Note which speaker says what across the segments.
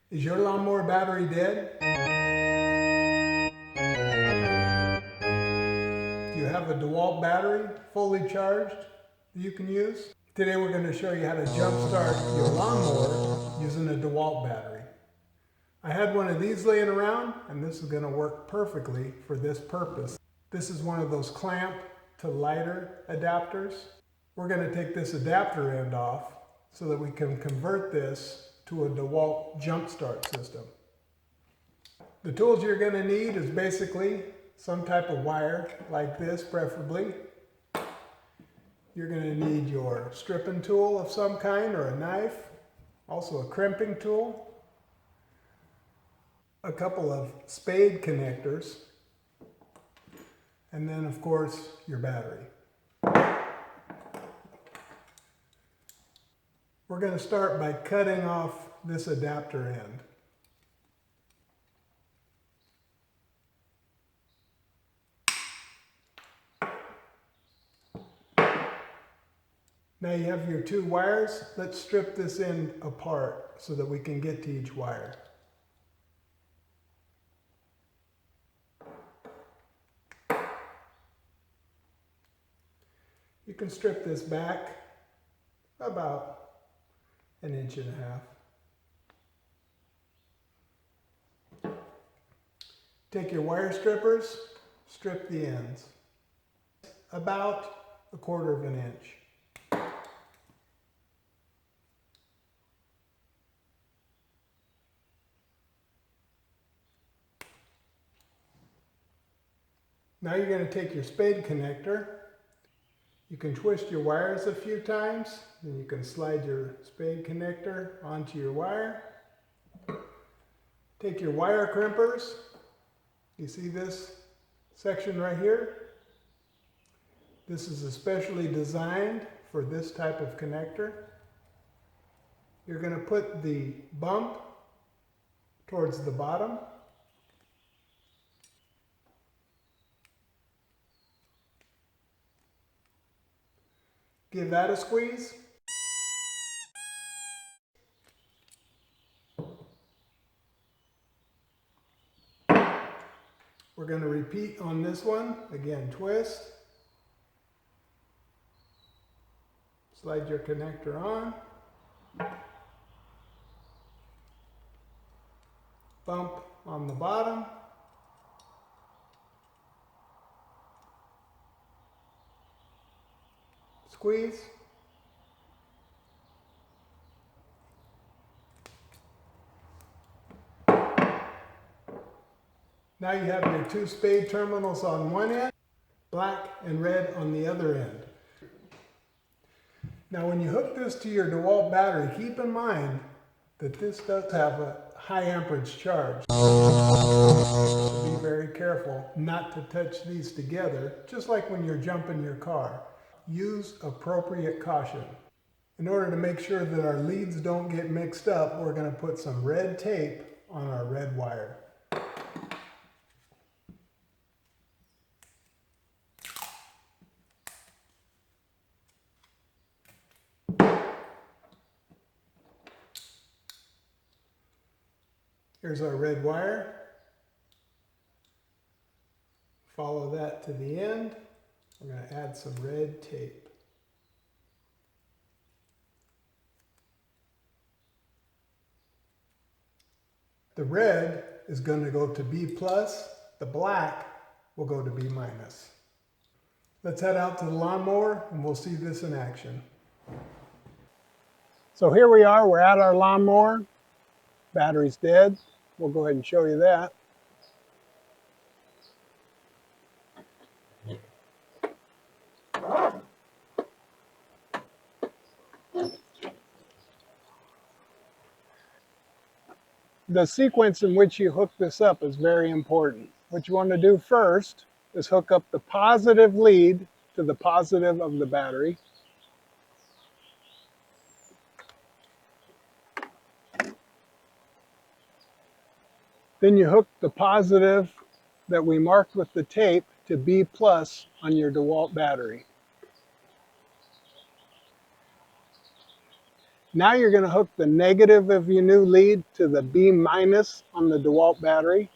Speaker 1: Is your lawnmower battery dead? Do you have a DeWALT battery fully charged that you can use? Today we're going to show you how to jumpstart your lawnmower using a DeWALT battery. I had one of these laying around and this is going to work perfectly for this purpose. This is one of those clamp to lighter adapters. We're going to take this adapter end off so that we can convert this to a DeWALT jumpstart system. The tools you're going to need is basically some type of wire like this, preferably. You're going to need your stripping tool of some kind or a knife, also a crimping tool, a couple of spade connectors, and then of course your battery. We're going to start by cutting off this adapter end. Now you have your two wires. Let's strip this end apart so that we can get to each wire. You can strip this back about 1.5 inches. Take your wire strippers, strip the ends about 1/4 inch. Now you're going to take your spade connector. You can twist your wires a few times, and you can slide your spade connector onto your wire. Take your wire crimpers. You see this section right here? This is especially designed for this type of connector. You're going to put the bump towards the bottom. Give that a squeeze. We're going to repeat on this one. Again, twist. Slide your connector on. Bump on the bottom. Squeeze. Now you have your two spade terminals on one end, black and red on the other end. Now when you hook this to your DeWALT battery, keep in mind that this does have a high amperage charge. So be very careful not to touch these together, just like when you're jumping your car. Use appropriate caution. In order to make sure that our leads don't get mixed up, we're going to put some red tape on our red wire. Here's our red wire. Follow that to the end. We're going to add some red tape. The red is going to go to B+, the black will go to B-. Let's head out to the lawnmower and we'll see this in action. So here we are, we're at our lawnmower. Battery's dead. We'll go ahead and show you that. The sequence in which you hook this up is very important. What you want to do first is hook up the positive lead to the positive of the battery. Then you hook the positive that we marked with the tape to B+ on your DeWALT battery. Now you're going to hook the negative of your new lead to the B minus on the DeWALT battery.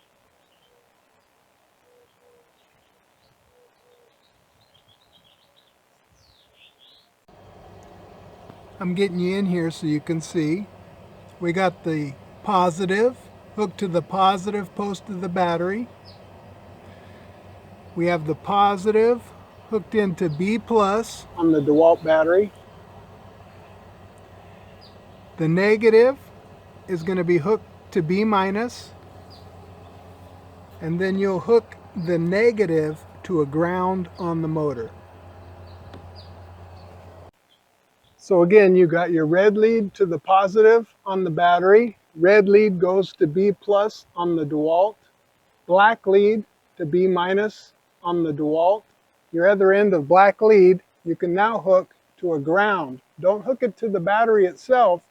Speaker 1: I'm getting you in here so you can see. We got the positive hooked to the positive post of the battery. We have the positive hooked into B plus on the DeWALT battery. The negative is going to be hooked to B minus, and then you'll hook the negative to a ground on the motor. So again, you got your red lead to the positive on the battery, red lead goes to B plus on the DeWALT, black lead to B minus on the DeWALT. Your other end of black lead you can now hook to a ground. Don't hook it to the battery itself,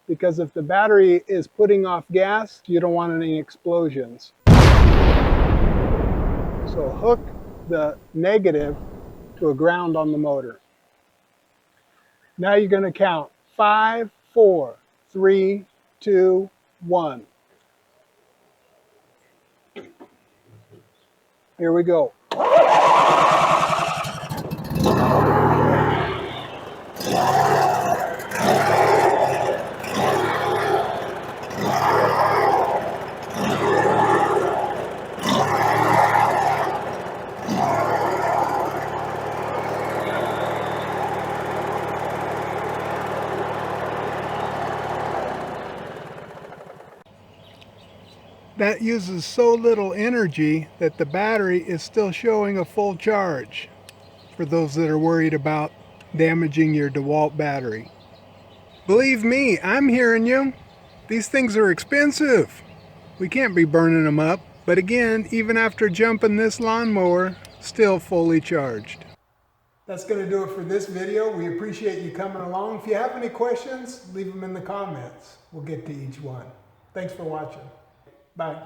Speaker 1: because if the battery is putting off gas, you don't want any explosions. So hook the negative to a ground on the motor. Now you're going to count 5, 4, 3, 2, 1. Here we go. That uses so little energy that the battery is still showing a full charge, for those that are worried about damaging your DeWALT battery. Believe me, I'm hearing you. These things are expensive. We can't be burning them up, but again, even after jumping this lawnmower, still fully charged. That's going to do it for this video. We appreciate you coming along. If you have any questions, leave them in the comments. We'll get to each one. Thanks for watching. Bye.